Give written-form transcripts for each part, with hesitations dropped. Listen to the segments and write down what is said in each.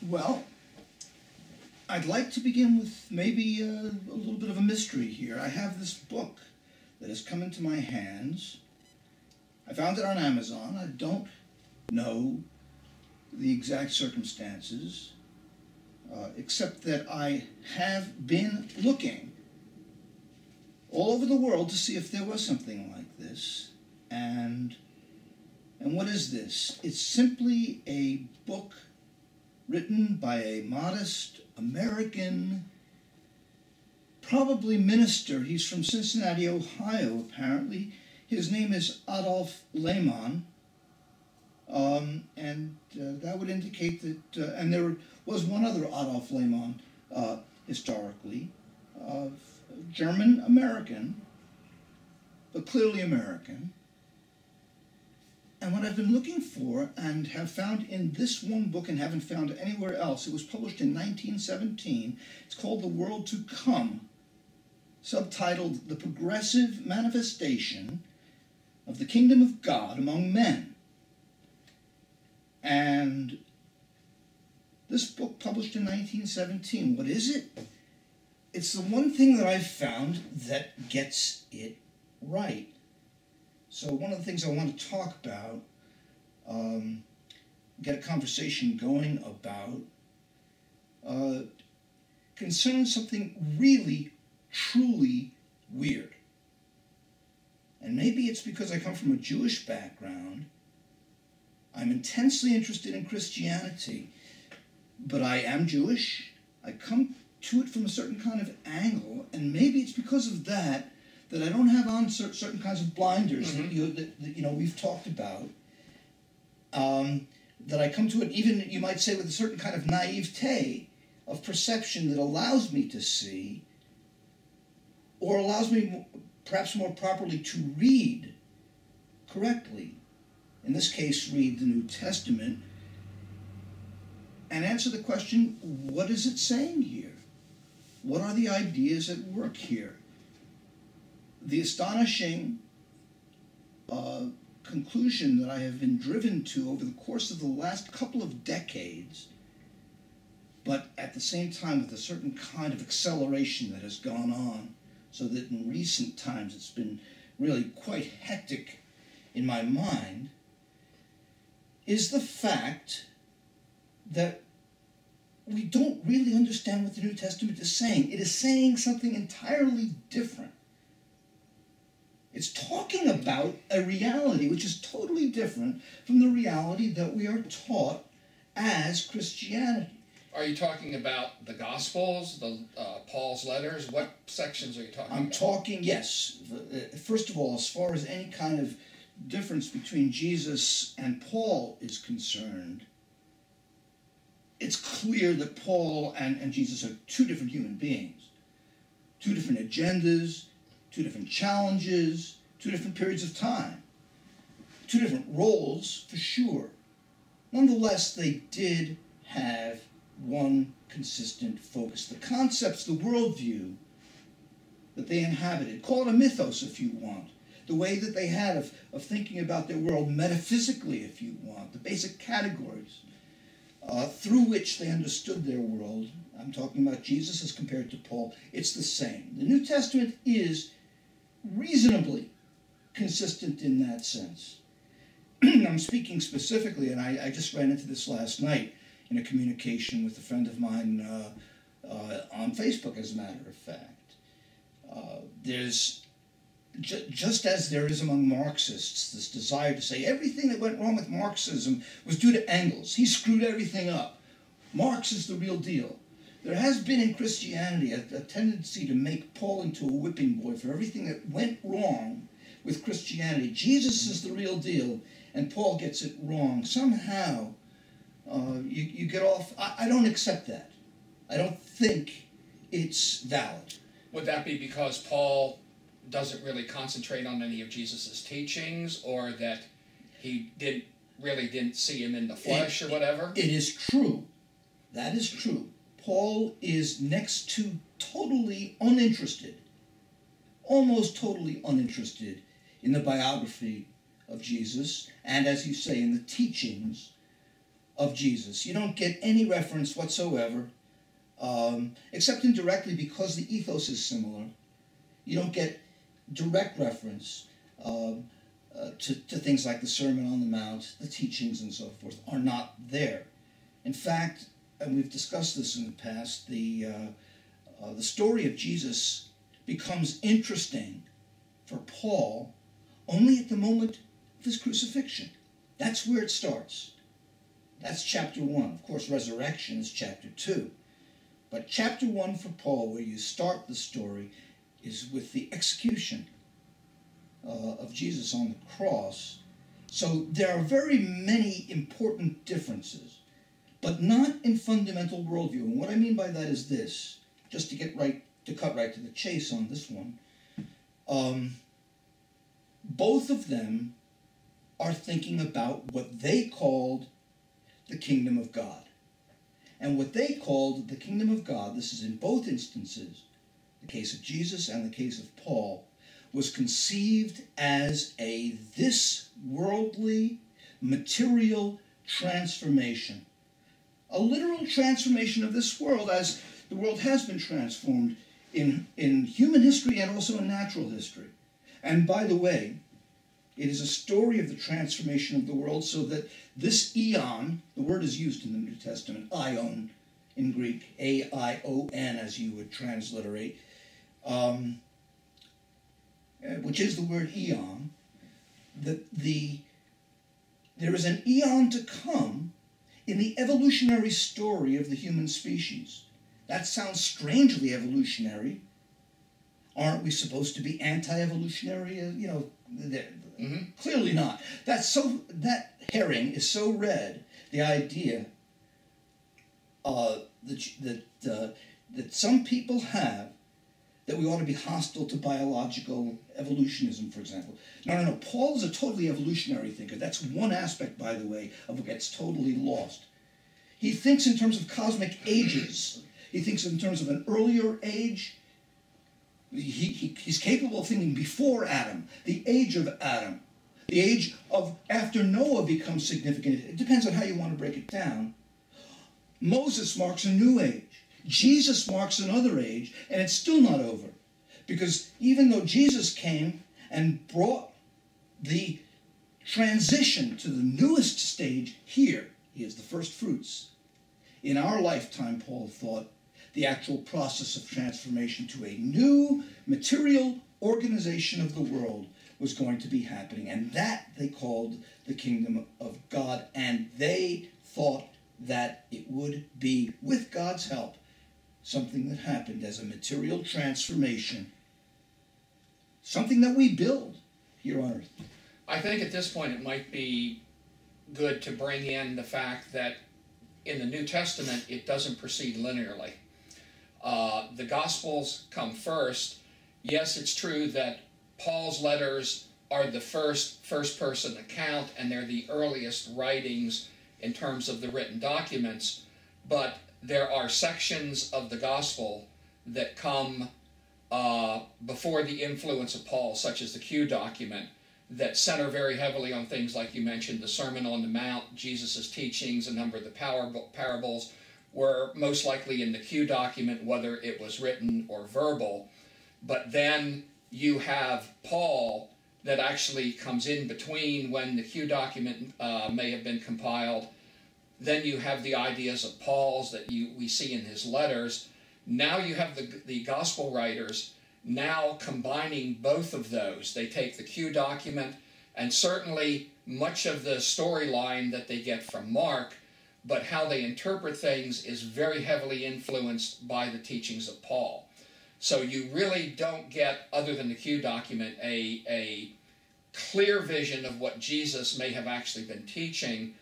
Well, I'd like to begin with maybe a little bit of a mystery here. I have this book that has come into my hands. I found it on Amazon. I don't know the exact circumstances, except that I have been looking all over the world to see if there was something like this. And what is this? It's simply a book written by a modest American, probably minister. He's from Cincinnati, Ohio, apparently. His name is Adolf Lehmann. That would indicate that, and there was one other Adolf Lehmann historically, German-American, but clearly American. And what I've been looking for and have found in this one book and haven't found anywhere else, it was published in 1917. It's called The World to Come, subtitled The Progressive Manifestation of the Kingdom of God Among Men. And this book published in 1917, what is it? It's the one thing that I've found that gets it right. So one of the things I want to talk about, get a conversation going about, concerns something really, truly weird. And maybe it's because I come from a Jewish background. I'm intensely interested in Christianity, but I am Jewish. I come to it from a certain kind of angle, and maybe it's because of that I don't have on certain kinds of blinders that we've talked about. That I come to it, even you might say, with a certain kind of naivete of perception that allows me to see, or allows me perhaps more properly to read correctly. In this case, read the New Testament and answer the question, what is it saying here? What are the ideas at work here? The astonishing conclusion that I have been driven to over the course of the last couple of decades, but at the same time with a certain kind of acceleration that has gone on, so that in recent times it's been really quite hectic in my mind, is the fact that we don't really understand what the New Testament is saying. It is saying something entirely different. It's talking about a reality which is totally different from the reality that we are taught as Christianity. Are you talking about the Gospels, the Paul's letters? What sections are you talking about? I'm talking, yes. First of all, as far as any kind of difference between Jesus and Paul is concerned, it's clear that Paul and Jesus are two different human beings, two different agendas, two different challenges, two different periods of time, two different roles, for sure. Nonetheless, they did have one consistent focus. The concepts, the worldview that they inhabited, call it a mythos if you want, the way that they had of thinking about their world metaphysically if you want, the basic categories through which they understood their world. I'm talking about Jesus as compared to Paul. It's the same. The New Testament is reasonably consistent in that sense. I'm speaking specifically, and I just ran into this last night in a communication with a friend of mine on Facebook, as a matter of fact. There's, just as there is among Marxists, this desire to say everything that went wrong with Marxism was due to Engels. He screwed everything up. Marx is the real deal. There has been in Christianity a tendency to make Paul into a whipping boy for everything that went wrong with Christianity. Jesus is the real deal, and Paul gets it wrong. Somehow, you get off. I don't accept that. I don't think it's valid. Would that be because Paul doesn't really concentrate on any of Jesus' teachings, or that he really didn't see him in the flesh or whatever? It is true. That is true. Paul is next to totally uninterested, almost totally uninterested in the biography of Jesus, and as you say, in the teachings of Jesus. You don't get any reference whatsoever, except indirectly because the ethos is similar. You don't get direct reference to things like the Sermon on the Mount, the teachings and so forth are not there. In fact, and we've discussed this in the past, the story of Jesus becomes interesting for Paul only at the moment of his crucifixion. That's where it starts. That's chapter 1. Of course, resurrection is chapter 2. But chapter 1 for Paul, where you start the story, is with the execution of Jesus on the cross. So there are very many important differences, but not in fundamental worldview. And what I mean by that is this, just to cut right to the chase on this one. Both of them are thinking about what they called the kingdom of God. And what they called the kingdom of God, this is in both instances, the case of Jesus and the case of Paul, was conceived as this worldly, material transformation. A literal transformation of this world, as the world has been transformed in human history and also in natural history. And by the way, it is a story of the transformation of the world, so that this eon, the word is used in the New Testament, aion in Greek, A-I-O-N as you would transliterate, which is the word eon, there is an eon to come in the evolutionary story of the human species. That sounds strangely evolutionary. Aren't we supposed to be anti-evolutionary? Clearly not. That herring is so red, the idea that some people have that we ought to be hostile to biological evolutionism, for example. No. Paul is a totally evolutionary thinker. That's one aspect, by the way, of what gets totally lost. He thinks in terms of cosmic ages. He thinks in terms of an earlier age. He's capable of thinking before Adam, the age of Adam, the age of after Noah becomes significant. It depends on how you want to break it down. Moses marks a new age. Jesus marks another age, and it's still not over. Because even though Jesus came and brought the transition to the newest stage here, he is the first fruits. In our lifetime, Paul thought, the actual process of transformation to a new material organization of the world was going to be happening. And that they called the kingdom of God. And they thought that it would be, with God's help, something that happened as a material transformation. Something that we build here on earth. I think at this point it might be good to bring in the fact that in the New Testament it doesn't proceed linearly. The Gospels come first. Yes, it's true that Paul's letters are the first-person account, and they're the earliest writings in terms of the written documents, but there are sections of the Gospel that come before the influence of Paul, such as the Q document, that center very heavily on things like you mentioned, the Sermon on the Mount, Jesus' teachings, a number of the parables, were most likely in the Q document, whether it was written or verbal. But then you have Paul that actually comes in between when the Q document may have been compiled. Then you have the ideas of Paul's that we see in his letters. Now you have the gospel writers now combining both of those. They take the Q document and certainly much of the storyline that they get from Mark, but how they interpret things is very heavily influenced by the teachings of Paul. So you really don't get, other than the Q document, a clear vision of what Jesus may have actually been teaching.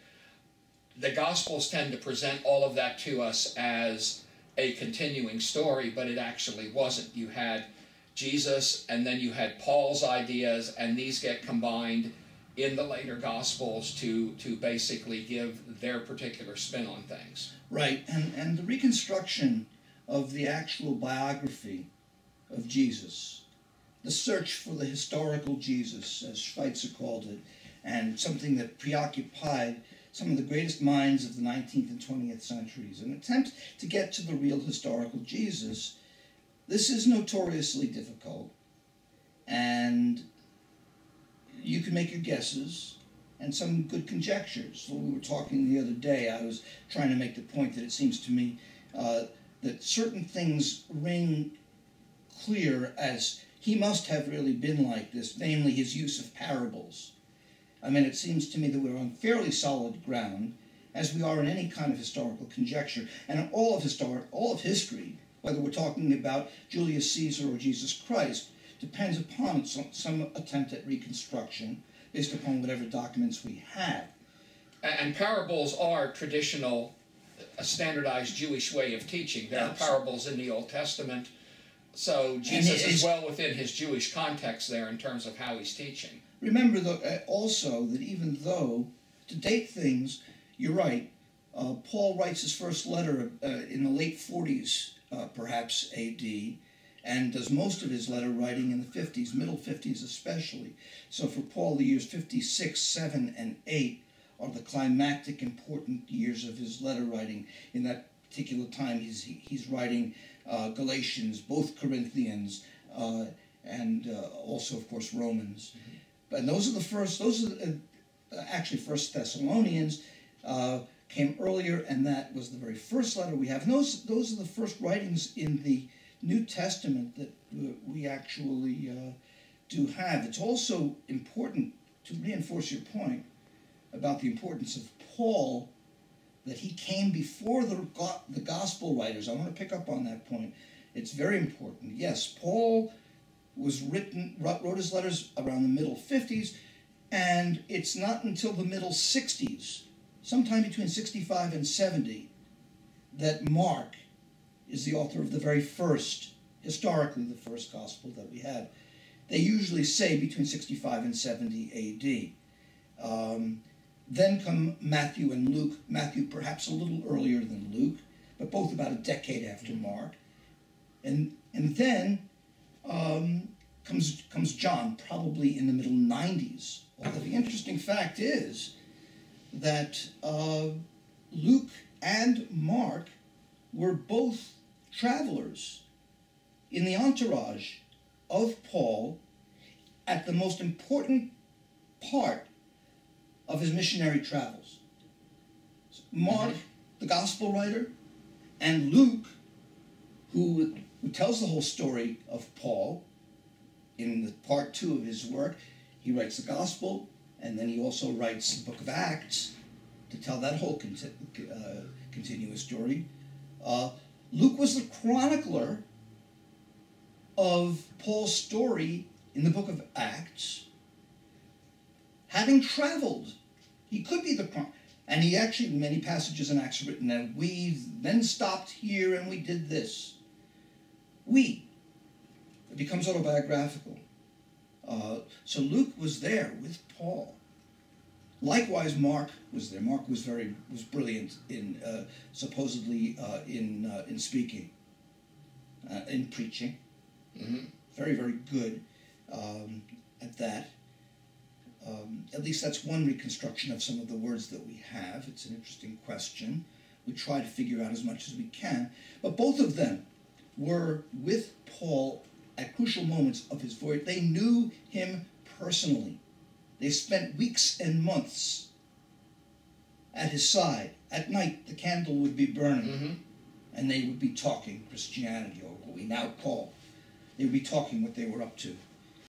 The Gospels tend to present all of that to us as a continuing story, but it actually wasn't. You had Jesus, and then you had Paul's ideas, and these get combined in the later Gospels to basically give their particular spin on things. Right, and the reconstruction of the actual biography of Jesus, the search for the historical Jesus, as Schweitzer called it, and something that preoccupied some of the greatest minds of the 19th and 20th centuries, an attempt to get to the real historical Jesus. This is notoriously difficult, and you can make your guesses and some good conjectures. When we were talking the other day, I was trying to make the point that it seems to me that certain things ring clear as he must have really been like this, namely his use of parables. I mean, it seems to me that we're on fairly solid ground, as we are in any kind of historical conjecture, and in all of history, whether we're talking about Julius Caesar or Jesus Christ, depends upon some attempt at reconstruction based upon whatever documents we have. And parables are traditional, a standardized Jewish way of teaching. There are parables in the Old Testament, so Jesus is well within his Jewish context there in terms of how he's teaching. Remember also that even though, to date things, you're right, Paul writes his first letter in the late 40s, perhaps A.D., and does most of his letter writing in the 50s, middle 50s especially. So for Paul, the years 56, 7, and 8 are the climactic important years of his letter writing. In that particular time, he's writing Galatians, both Corinthians, and also, of course, Romans. Mm-hmm. But those are the first, actually First Thessalonians came earlier, and that was the very first letter we have. And those are the first writings in the New Testament that we actually do have. It's also important to reinforce your point about the importance of Paul, that he came before the gospel writers. I want to pick up on that point. It's very important. Yes, Paul wrote his letters around the middle 50s, and it's not until the middle 60s, sometime between 65 and 70, that Mark is the author of the very first, historically the first gospel that we have. They usually say between 65 and 70 A.D. Then come Matthew and Luke. Matthew perhaps a little earlier than Luke, but both about a decade after Mark. And then comes John, probably in the middle 90s. Although the interesting fact is that Luke and Mark were both travelers in the entourage of Paul at the most important part of his missionary travels. Mark, the gospel writer, and Luke, who tells the whole story of Paul in the part 2 of his work. He writes the gospel, and then he also writes the book of Acts to tell that whole continuous story. Luke was the chronicler of Paul's story in the book of Acts. Having traveled, he could be the chronicler. And he actually, in many passages in Acts, written that we then stopped here and we did this. It becomes autobiographical. So Luke was there with Paul. Likewise, Mark was there. Mark was brilliant in supposedly in speaking, in preaching. Mm-hmm. Very, very good at that. At least that's one reconstruction of some of the words that we have. It's an interesting question. We try to figure out as much as we can. But both of them were with Paul at crucial moments of his voyage. They knew him personally. They spent weeks and months at his side. At night, the candle would be burning, mm-hmm. and they would be talking Christianity, or what we now call. They would be talking what they were up to.